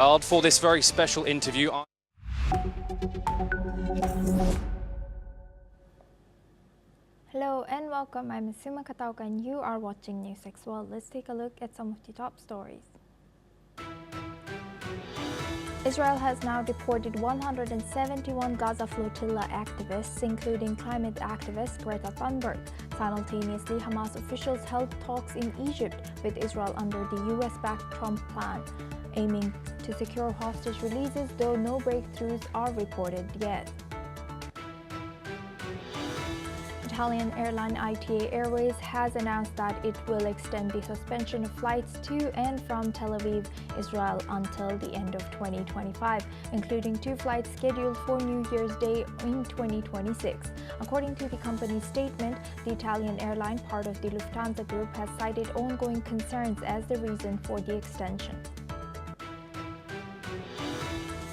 For this very special interview. Hello and welcome. I'm Sima Katauka and you are watching News X World. Let's take a look at some of the top stories. Israel has now deported 171 Gaza flotilla activists, including climate activist Greta Thunberg. Simultaneously, Hamas officials held talks in Egypt with Israel under the US-backed Trump plan, aiming to secure hostage releases, though no breakthroughs are reported yet. Italian airline ITA Airways has announced that it will extend the suspension of flights to and from Tel Aviv, Israel until the end of 2025, including 2 flights scheduled for New Year's Day in 2026. According to the company's statement, the Italian airline, part of the Lufthansa Group, has cited ongoing concerns as the reason for the extension.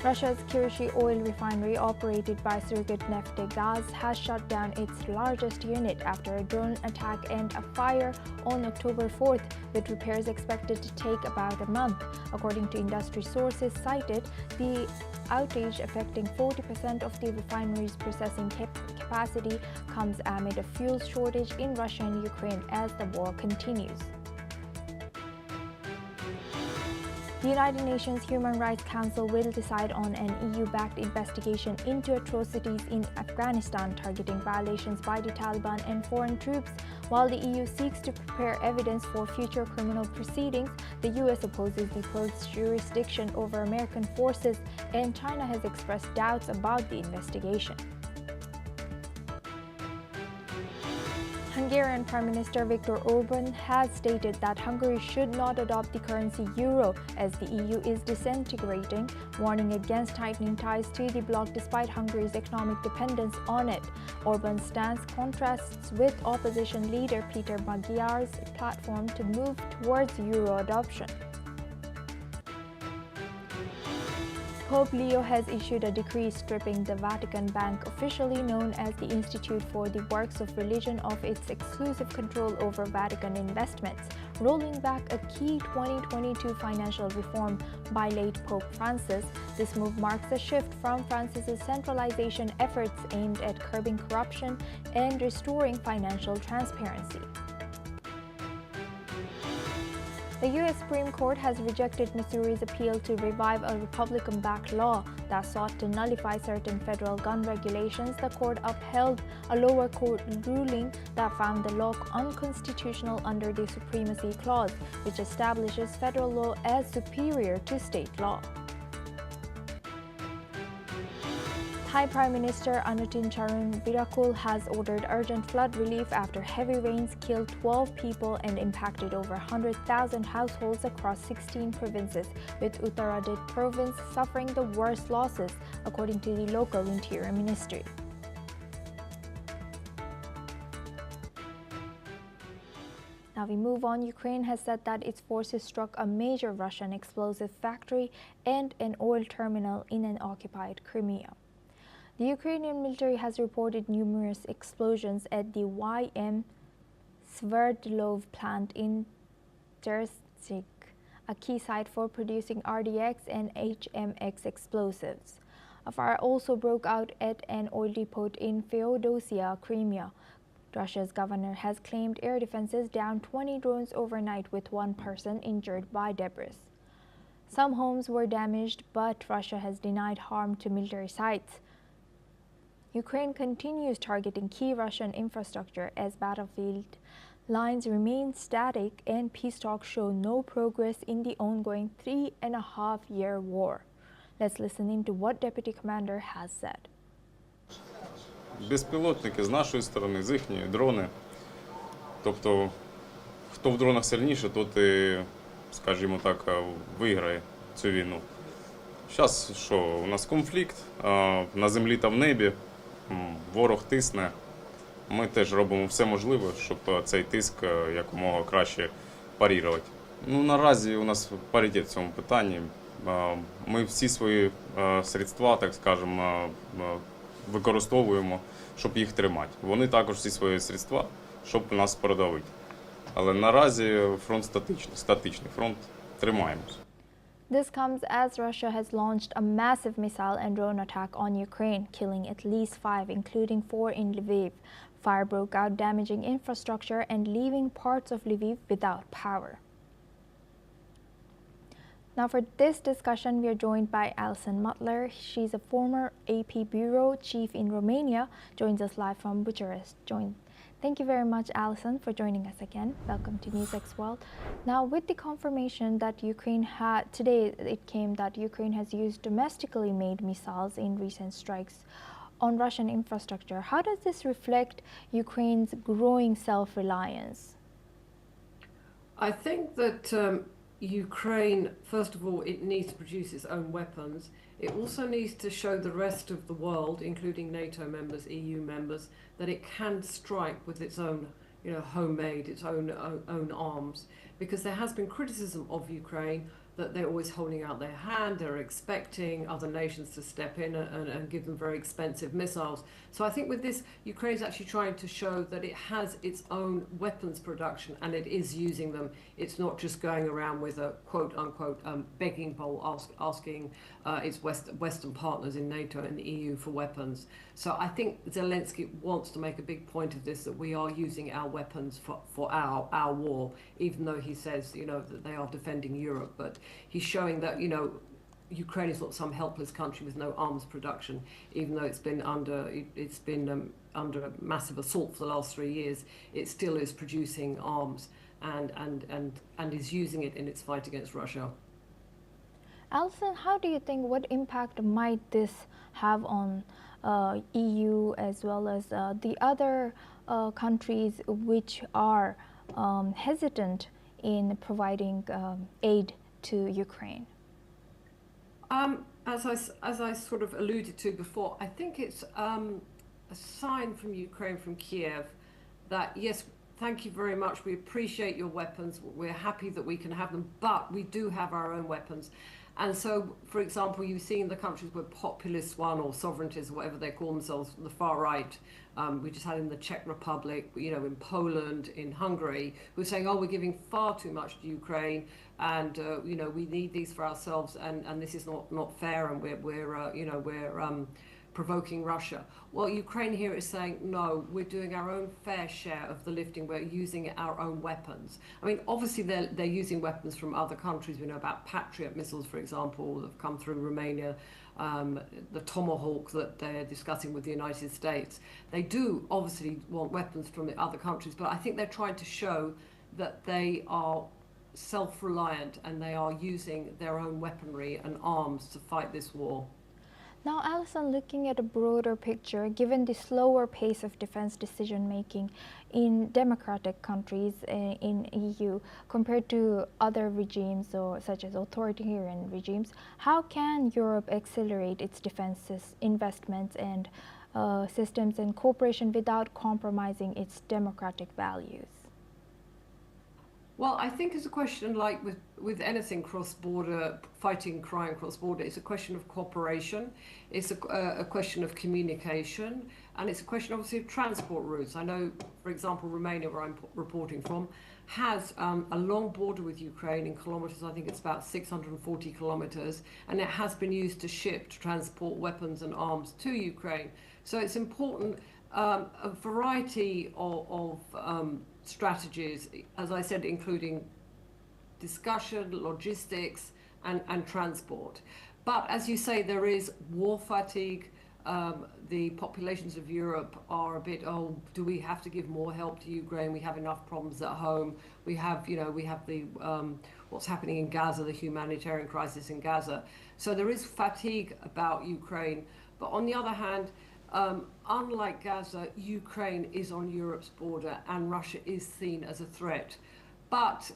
Russia's Kirishi oil refinery, operated by Surgutneft-Gaz, has shut down its largest unit after a drone attack and a fire on October 4th, with repairs expected to take about a month. According to industry sources cited, the outage affecting 40% of the refinery's processing capacity comes amid a fuel shortage in Russia and Ukraine as the war continues. The United Nations Human Rights Council will decide on an EU-backed investigation into atrocities in Afghanistan targeting violations by the Taliban and foreign troops. While the EU seeks to prepare evidence for future criminal proceedings, the US opposes the probe's jurisdiction over American forces, and China has expressed doubts about the investigation. Hungarian Prime Minister Viktor Orban has stated that Hungary should not adopt the currency euro as the EU is disintegrating, warning against tightening ties to the bloc despite Hungary's economic dependence on it. Orban's stance contrasts with opposition leader Peter Magyar's platform to move towards euro adoption. Pope Leo has issued a decree stripping the Vatican Bank, officially known as the Institute for the Works of Religion, of its exclusive control over Vatican investments, rolling back a key 2022 financial reform by late Pope Francis. This move marks a shift from Francis's centralization efforts aimed at curbing corruption and restoring financial transparency. The U.S. Supreme Court has rejected Missouri's appeal to revive a Republican-backed law that sought to nullify certain federal gun regulations. The court upheld a lower court ruling that found the law unconstitutional under the Supremacy Clause, which establishes federal law as superior to state law. Thai Prime Minister Anutin Charnvirakul has ordered urgent flood relief after heavy rains killed 12 people and impacted over 100,000 households across 16 provinces, with Uttarakhand province suffering the worst losses, according to the local interior ministry. Now we move on. Ukraine has said that its forces struck a major Russian explosive factory and an oil terminal in an occupied Crimea. The Ukrainian military has reported numerous explosions at the YM Sverdlov plant in Terezhik, a key site for producing RDX and HMX explosives. A fire also broke out at an oil depot in Feodosia, Crimea. Russia's governor has claimed air defenses downed 20 drones overnight, with 1 person injured by debris. Some homes were damaged, but Russia has denied harm to military sites. Ukraine continues targeting key Russian infrastructure as battlefield lines remain static and peace talks show no progress in the ongoing 3.5-year war. Let's listen into what Deputy Commander has said. Безпілотники з нашої сторони, з їхньої, дрони. Тобто, хто в дронах сильніше, тот і, скажімо так, виграє цю війну. Зараз що, у нас конфлікт на землі та в небі. Ворог тисне, ми теж робимо все можливе, щоб цей тиск якомога краще парірувати. Наразі у нас паритет в цьому питанні. Ми всі свої средства, так скажемо, використовуємо, щоб їх тримати. Вони також всі свої средства, щоб нас продавити. Але наразі фронт статичний, фронт тримаємось. This comes as Russia has launched a massive missile and drone attack on Ukraine, killing at least 5, including 4 in Lviv. Fire broke out, damaging infrastructure and leaving parts of Lviv without power. Now for this discussion, we are joined by Alison Mutler. She's a former AP bureau chief in Romania, joins us live from Bucharest. Thank you very much, Alison, for joining us again. Welcome to NewsX World. Now, with the confirmation that Ukraine had, today it came that Ukraine has used domestically made missiles in recent strikes on Russian infrastructure. How does this reflect Ukraine's growing self-reliance? I think that Ukraine, first of all, it needs to produce its own weapons. It also needs to show the rest of the world, including NATO members, EU members, that it can strike with its own, homemade, its own arms. Because there has been criticism of Ukraine that they're always holding out their hand, they're expecting other nations to step in and give them very expensive missiles. So I think with this, Ukraine is actually trying to show that it has its own weapons production and it is using them. It's not just going around with a quote-unquote begging bowl asking its Western partners in NATO and the EU for weapons. So I think Zelensky wants to make a big point of this, that we are using our weapons for our war, even though he says, that they are defending Europe. But he's showing that, Ukraine is not some helpless country with no arms production, even though it's been under massive assault for the last 3 years. It still is producing arms and is using it in its fight against Russia. Alison, how do you think, what impact might this have on EU as well as the other countries which are hesitant in providing aid to Ukraine? As I sort of alluded to before, I think it's a sign from Ukraine, from Kiev, that yes, thank you very much, we appreciate your weapons, we're happy that we can have them, but we do have our own weapons. And so, for example, you see in the countries where populists won, or sovereigntists, or whatever they call themselves, the far right, we just had in the Czech Republic, in Poland, in Hungary, who are saying, we're giving far too much to Ukraine, and we need these for ourselves, and this is not fair, and we're provoking Russia. Well, Ukraine here is saying, no, we're doing our own fair share of the lifting. We're using our own weapons. I mean, obviously they're using weapons from other countries. We know about Patriot missiles, for example, that have come through Romania, the Tomahawk that they're discussing with the United States. They do obviously want weapons from the other countries, but I think they're trying to show that they are self-reliant and they are using their own weaponry and arms to fight this war. Now, Alison, looking at a broader picture, given the slower pace of defense decision-making in democratic countries in EU compared to other regimes, or such as authoritarian regimes, how can Europe accelerate its defense investments and systems and cooperation without compromising its democratic values? Well, I think it's a question like with anything cross-border, fighting crime cross-border, it's a question of cooperation, it's a question of communication, and it's a question obviously of transport routes. I know, for example, Romania, where I'm reporting from, has a long border with Ukraine in kilometers. I think it's about 640 kilometers, and it has been used to transport weapons and arms to Ukraine. So it's important, a variety of strategies, as I said, including discussion, logistics, and transport. But as you say, there is war fatigue. The populations of Europe are a bit, do we have to give more help to Ukraine? We have enough problems at home. We have the what's happening in Gaza, the humanitarian crisis in Gaza. So there is fatigue about Ukraine. But on the other hand, unlike Gaza, Ukraine is on Europe's border and Russia is seen as a threat. But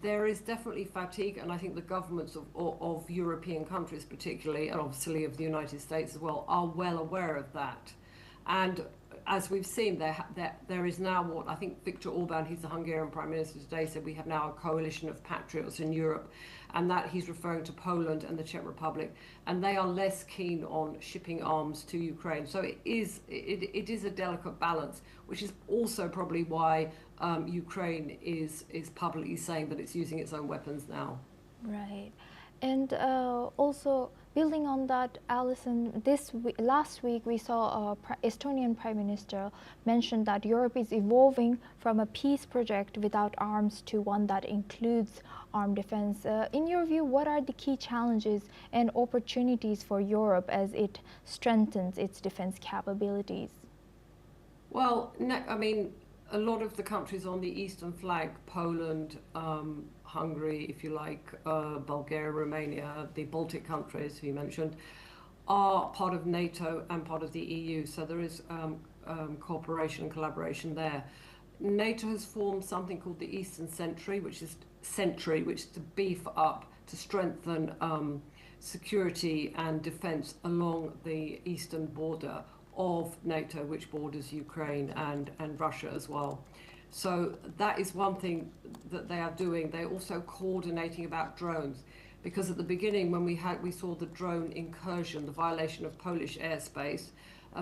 there is definitely fatigue, and I think the governments of European countries particularly, and obviously of the United States as well, are well aware of that. And as we've seen, there is now what I think Viktor Orban, he's the Hungarian Prime Minister today, said we have now a coalition of patriots in Europe, and that he's referring to Poland and the Czech Republic, and they are less keen on shipping arms to Ukraine. So it is a delicate balance, which is also probably why Ukraine is publicly saying that it's using its own weapons now. Right. And also, building on that, Alison, last week we saw Estonian Prime Minister mention that Europe is evolving from a peace project without arms to one that includes armed defense. In your view, what are the key challenges and opportunities for Europe as it strengthens its defense capabilities? Well, I mean, a lot of the countries on the eastern flank, Poland, Hungary, if you like, Bulgaria, Romania, the Baltic countries you mentioned, are part of NATO and part of the EU. So there is cooperation and collaboration there. NATO has formed something called the Eastern Sentry, which is to beef up, to strengthen security and defense along the eastern border of NATO, which borders Ukraine and Russia as well. So that is one thing that they are doing. They're also coordinating about drones, because at the beginning when we saw the drone incursion, the violation of Polish airspace,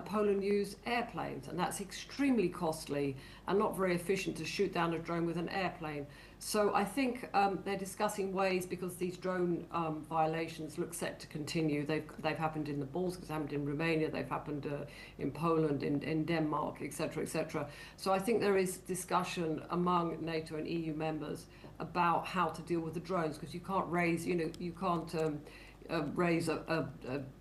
Poland used airplanes, and that's extremely costly and not very efficient to shoot down a drone with an airplane. So I think they're discussing ways, because these drone violations look set to continue. They've happened in the Baltics, they've happened in Romania, they've happened in Poland, in Denmark, etc., etc. So I think there is discussion among NATO and EU members about how to deal with the drones, because you can't raise, you can't raise an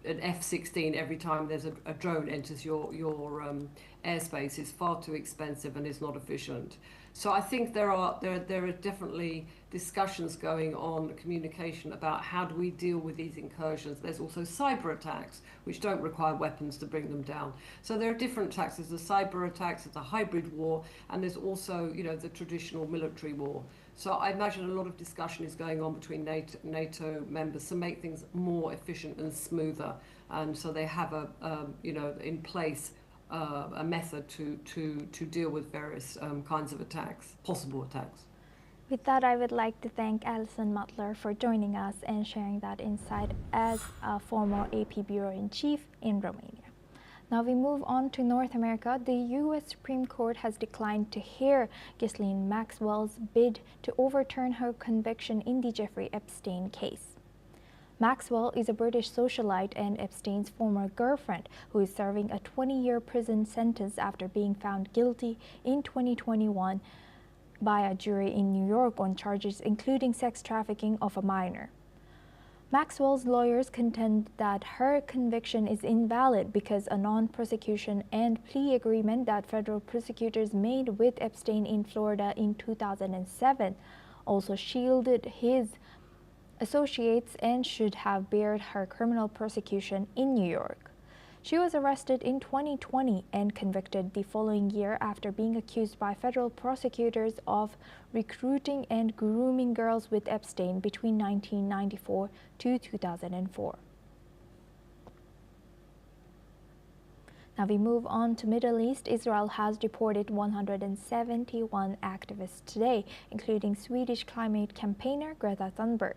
F-16 every time there's a drone enters your airspace. It's far too expensive and it's not efficient. So I think there are definitely discussions going on, communication about how do we deal with these incursions. There's also cyber attacks, which don't require weapons to bring them down. So there are different attacks. There's the cyber attacks, there's a hybrid war, and there's also, the traditional military war. So I imagine a lot of discussion is going on between NATO members to make things more efficient and smoother. And so they have in place a method to deal with various kinds of attacks, possible attacks. With that, I would like to thank Alison Mutler for joining us and sharing that insight as a former AP Bureau-in-Chief in Romania. Now we move on to North America. The U.S. Supreme Court has declined to hear Ghislaine Maxwell's bid to overturn her conviction in the Jeffrey Epstein case. Maxwell is a British socialite and Epstein's former girlfriend who is serving a 20-year prison sentence after being found guilty in 2021 by a jury in New York on charges including sex trafficking of a minor. Maxwell's lawyers contend that her conviction is invalid because a non-prosecution and plea agreement that federal prosecutors made with Epstein in Florida in 2007 also shielded his associates and should have barred her criminal prosecution in New York. She was arrested in 2020 and convicted the following year after being accused by federal prosecutors of recruiting and grooming girls with Epstein between 1994 to 2004. Now we move on to Middle East. Israel has deported 171 activists today, including Swedish climate campaigner Greta Thunberg.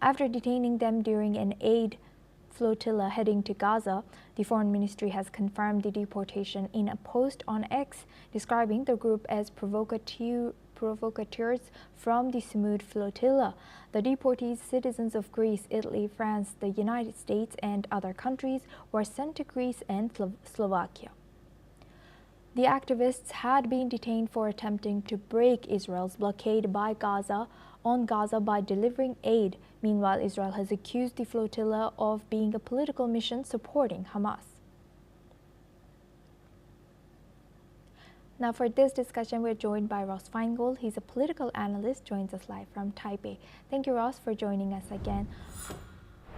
After detaining them during an aid flotilla heading to Gaza, the Foreign Ministry has confirmed the deportation in a post on X, describing the group as provocateurs from the Samud flotilla. The deportees, citizens of Greece, Italy, France, the United States, and other countries, were sent to Greece and Slovakia. The activists had been detained for attempting to break Israel's blockade on Gaza by delivering aid. Meanwhile, Israel has accused the flotilla of being a political mission supporting Hamas. Now for this discussion, we're joined by Ross Feingold. He's a political analyst, joins us live from Taipei. Thank you, Ross, for joining us again.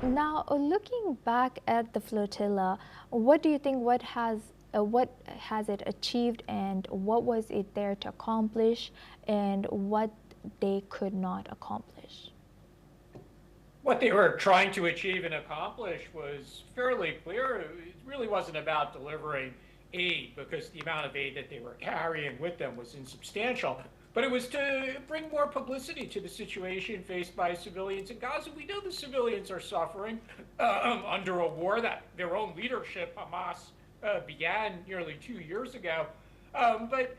Now, looking back at the flotilla, what do you think, what has it achieved, and what was it there to accomplish, and what they could not accomplish? What they were trying to achieve and accomplish was fairly clear. It really wasn't about delivering aid, because the amount of aid that they were carrying with them was insubstantial, but it was to bring more publicity to the situation faced by civilians in Gaza. We know the civilians are suffering under a war that their own leadership, Hamas, began nearly 2 years ago. But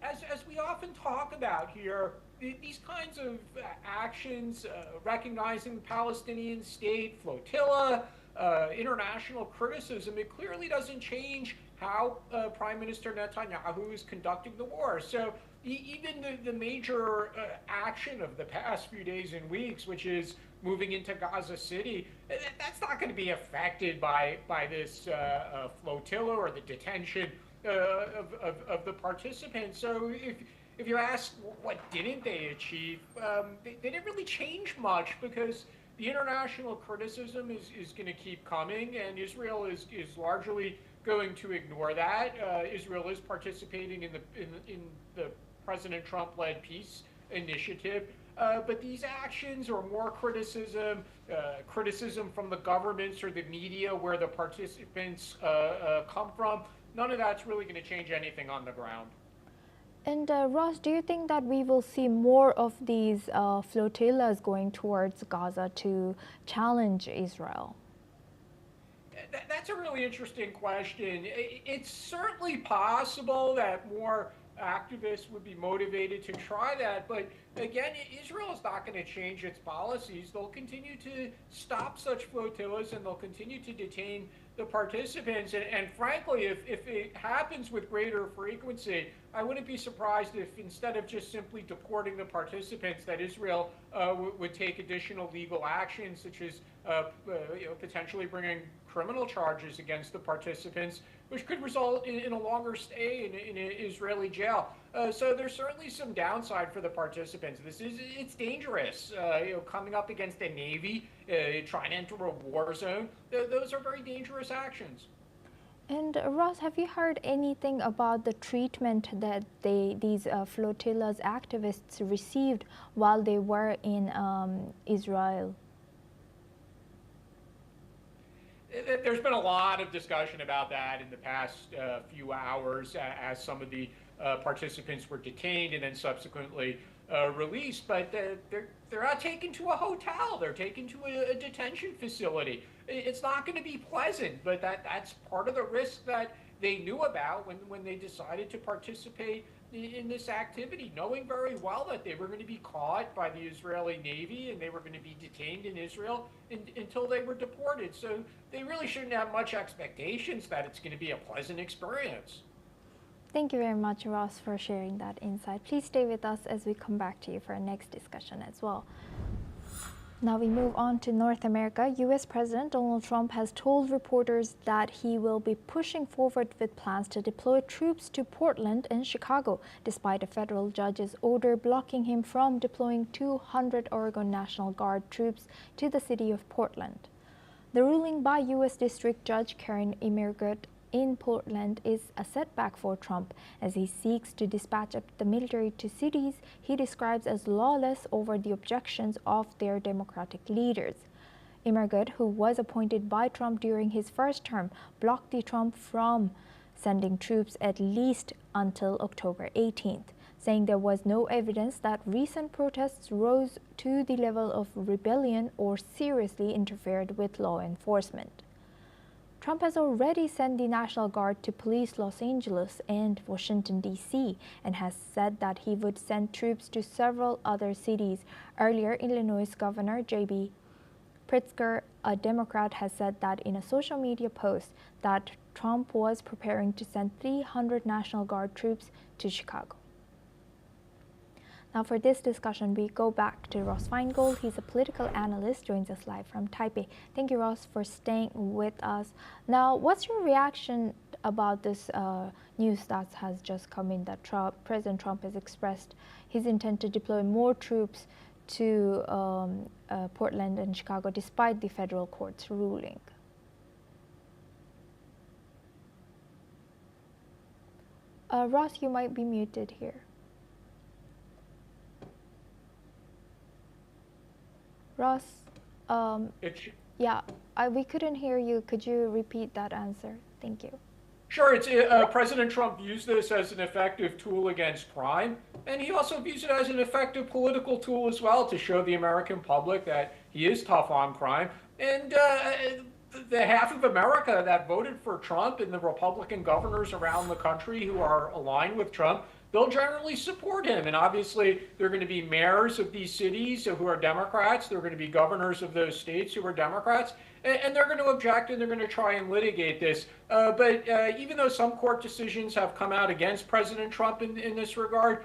as we often talk about here, these kinds of actions, recognizing the Palestinian state, flotilla, international criticism, it clearly doesn't change how Prime Minister Netanyahu is conducting the war. So even the major action of the past few days and weeks, which is moving into Gaza City, that's not going to be affected by this flotilla or the detention of the participants. So if you ask what didn't they achieve, they didn't really change much, because the international criticism is going to keep coming, and Israel is largely going to ignore that. Israel is participating in the President Trump-led peace initiative, but these actions are more criticism from the governments or the media where the participants come from. None of that's really going to change anything on the ground. And Ross, do you think that we will see more of these flotillas going towards Gaza to challenge Israel? That's a really interesting question. It's certainly possible that more activists would be motivated to try that, but again, Israel is not going to change its policies. They'll continue to stop such flotillas, and they'll continue to detain the participants. And frankly, if it happens with greater frequency, I wouldn't be surprised if instead of just simply deporting the participants, that Israel would take additional legal action, such as potentially bringing criminal charges against the participants, which could result in a longer stay in an Israeli jail. So there's certainly some downside for the participants. It's dangerous, coming up against a navy, trying to enter a war zone. Those are very dangerous actions. And Ross, have you heard anything about the treatment that these flotillas activists received while they were in Israel? There's been a lot of discussion about that in the past few hours as some of the participants were detained and then subsequently released. But they're not taken to a hotel. They're taken to a detention facility. It's not going to be pleasant, but that's part of the risk that they knew about when they decided to participate in this activity, knowing very well that they were going to be caught by the Israeli Navy and they were going to be detained in Israel until they were deported. So they really shouldn't have much expectations that it's going to be a pleasant experience. Thank you very much, Ross, for sharing that insight. Please stay with us as we come back to you for our next discussion as well. Now we move on to North America. U.S. President Donald Trump has told reporters that he will be pushing forward with plans to deploy troops to Portland and Chicago, despite a federal judge's order blocking him from deploying 200 Oregon National Guard troops to the city of Portland. The ruling by U.S. District Judge Karen Emergut in Portland is a setback for Trump as he seeks to dispatch the military to cities he describes as lawless over the objections of their Democratic leaders. Emergut, who was appointed by Trump during his first term, blocked the Trump from sending troops at least until October 18th, saying there was no evidence that recent protests rose to the level of rebellion or seriously interfered with law enforcement. Trump has already sent the National Guard to police Los Angeles and Washington, D.C., and has said that he would send troops to several other cities. Earlier, Illinois Governor J.B. Pritzker, a Democrat, has said that in a social media post that Trump was preparing to send 300 National Guard troops to Chicago. Now for this discussion, we go back to Ross Feingold. He's a political analyst, joins us live from Taipei. Thank you, Ross, for staying with us. Now, what's your reaction about this news that has just come in that President Trump has expressed his intent to deploy more troops to Portland and Chicago despite the federal court's ruling? Ross, you might be muted here. Ross, we couldn't hear you. Could you repeat that answer? Thank you. Sure. President Trump views this as an effective tool against crime, and he also views it as an effective political tool as well to show the American public that he is tough on crime. And the half of America that voted for Trump and the Republican governors around the country who are aligned with Trump, they'll generally support him. And obviously, there are going to be mayors of these cities who are Democrats. There are going to be governors of those states who are Democrats. And they're going to object and they're going to try and litigate this. But even though some court decisions have come out against President Trump in this regard,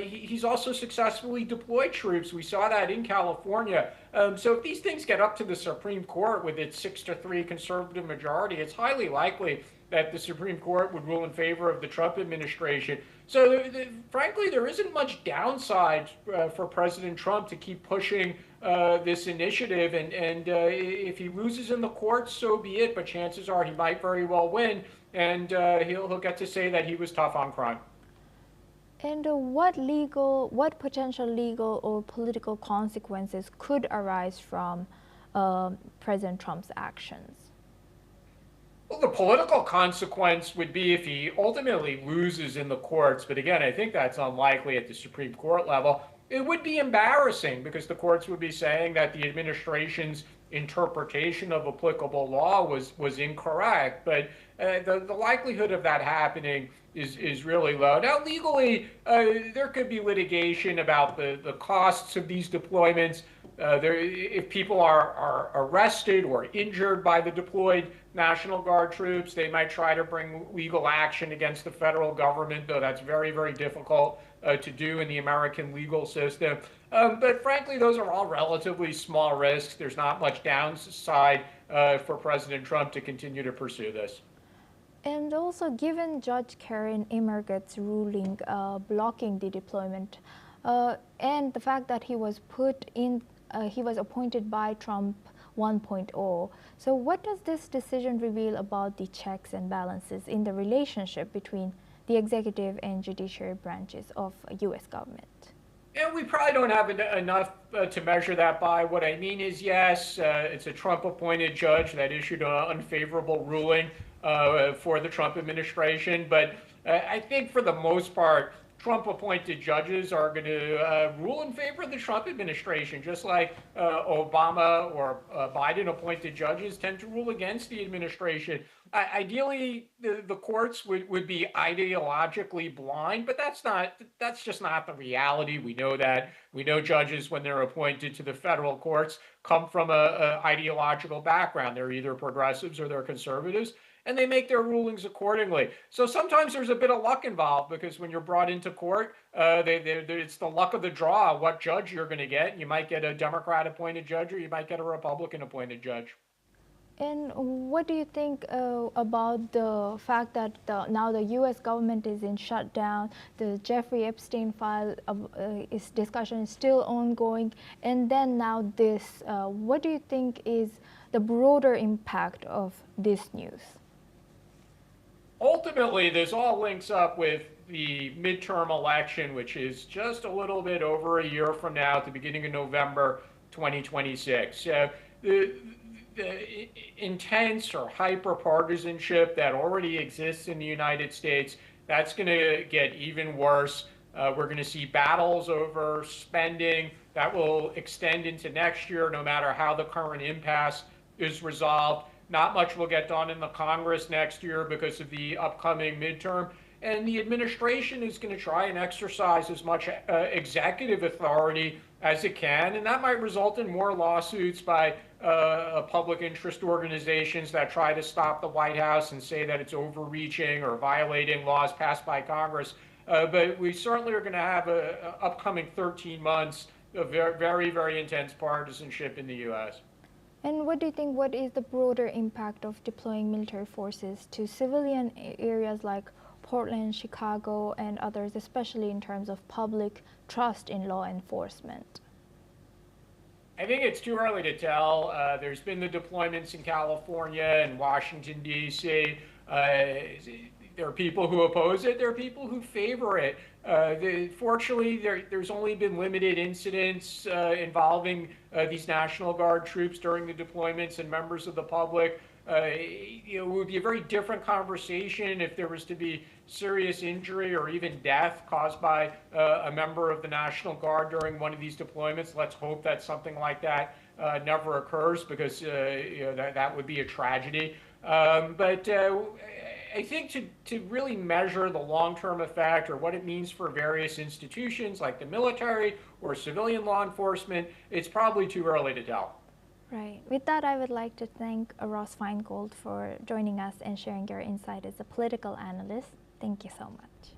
he's also successfully deployed troops. We saw that in California. So if these things get up to the Supreme Court with its 6-3 conservative majority, it's highly likely that the Supreme Court would rule in favor of the Trump administration. So frankly, there isn't much downside for President Trump to keep pushing this initiative. And if he loses in the courts, so be it. But chances are he might very well win, and he'll get to say that he was tough on crime. And what potential legal or political consequences could arise from President Trump's actions? Well, the political consequence would be if he ultimately loses in the courts, but again, I think that's unlikely at the Supreme Court level. It would be embarrassing because the courts would be saying that the administration's interpretation of applicable law was incorrect. But the likelihood of that happening is really low. Now, legally, there could be litigation about the costs of these deployments. If people are arrested or injured by the deployed National Guard troops, they might try to bring legal action against the federal government, though that's very, very difficult to do in the American legal system. But frankly, those are all relatively small risks. There's not much downside for President Trump to continue to pursue this. And also, given Judge Karen Immergot's ruling blocking the deployment, and the fact that he was appointed by Trump 1.0. So what does this decision reveal about the checks and balances in the relationship between the executive and judiciary branches of U.S. government? Yeah, we probably don't have enough to measure that by. What I mean is, yes, it's a Trump-appointed judge that issued an unfavorable ruling for the Trump administration. But I think for the most part, Trump-appointed judges are going to rule in favor of the Trump administration, just like Obama or Biden-appointed judges tend to rule against the administration. Ideally, the courts would be ideologically blind, but that's just not the reality. We know that. We know judges, when they're appointed to the federal courts, come from a ideological background. They're either progressives or they're conservatives, and they make their rulings accordingly. So sometimes there's a bit of luck involved, because when you're brought into court, it's the luck of the draw, what judge you're going to get. You might get a Democrat-appointed judge, or you might get a Republican-appointed judge. And what do you think about the fact that now the U.S. government is in shutdown, the Jeffrey Epstein file discussion is still ongoing, and then now this, what do you think is the broader impact of this news? Ultimately, this all links up with the midterm election, which is just a little bit over a year from now, at the beginning of November 2026. So the intense or hyper-partisanship that already exists in the United States, that's going to get even worse. We're going to see battles over spending that will extend into next year, no matter how the current impasse is resolved. Not much will get done in the Congress next year because of the upcoming midterm. And the administration is going to try and exercise as much executive authority as it can. And that might result in more lawsuits by public interest organizations that try to stop the White House and say that it's overreaching or violating laws passed by Congress. But we certainly are going to have an upcoming 13 months of very, very, very intense partisanship in the U.S. And what do you think, what is the broader impact of deploying military forces to civilian areas like Portland, Chicago, and others, especially in terms of public trust in law enforcement? I think it's too early to tell. There's been the deployments in California and Washington, D.C. There are people who oppose it. There are people who favor it. Fortunately, there's only been limited incidents involving these National Guard troops during the deployments and members of the public. It would be a very different conversation if there was to be serious injury or even death caused by a member of the National Guard during one of these deployments. Let's hope that something like that never occurs, because that would be a tragedy. But I think to really measure the long-term effect or what it means for various institutions like the military or civilian law enforcement, it's probably too early to tell. Right. With that, I would like to thank Ross Feingold for joining us and sharing your insight as a political analyst. Thank you so much.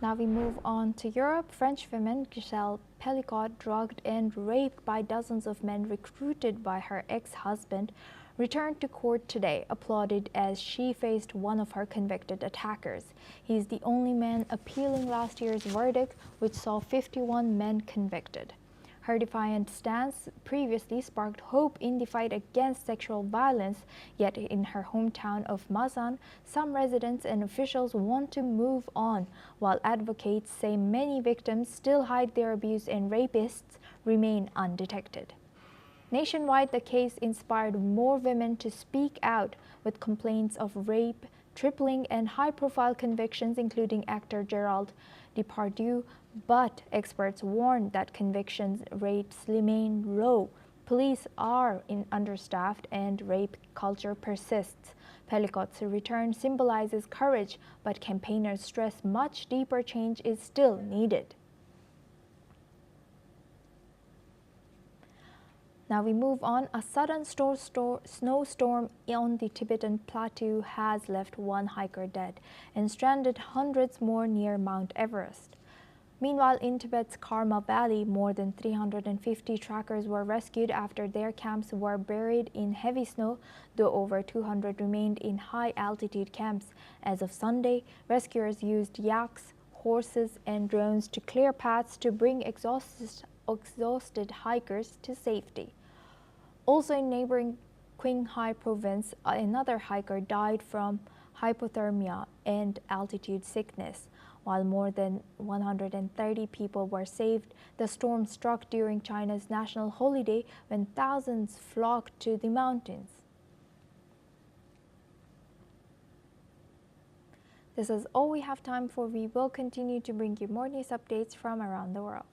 Now we move on to Europe. French woman Ghislaine Maxwell, drugged and raped by dozens of men recruited by her ex-husband, returned to court today, applauded as she faced one of her convicted attackers. He is the only man appealing last year's verdict, which saw 51 men convicted. Her defiant stance previously sparked hope in the fight against sexual violence, yet in her hometown of Mazan, some residents and officials want to move on, while advocates say many victims still hide their abuse and rapists remain undetected. Nationwide, the case inspired more women to speak out, with complaints of rape tripling and high-profile convictions, including actor Gerald Depardieu. But experts warn that conviction rates remain low. Police are understaffed and rape culture persists. Pellicot's return symbolizes courage, but campaigners stress much deeper change is still needed. Now we move on. A sudden snowstorm on the Tibetan plateau has left one hiker dead and stranded hundreds more near Mount Everest. Meanwhile, in Tibet's Karma Valley, more than 350 trekkers were rescued after their camps were buried in heavy snow, though over 200 remained in high-altitude camps. As of Sunday, rescuers used yaks, horses, and drones to clear paths to bring exhausted hikers to safety. Also in neighboring Qinghai province, another hiker died from hypothermia and altitude sickness. While more than 130 people were saved, the storm struck during China's national holiday when thousands flocked to the mountains. This is all we have time for. We will continue to bring you more news updates from around the world.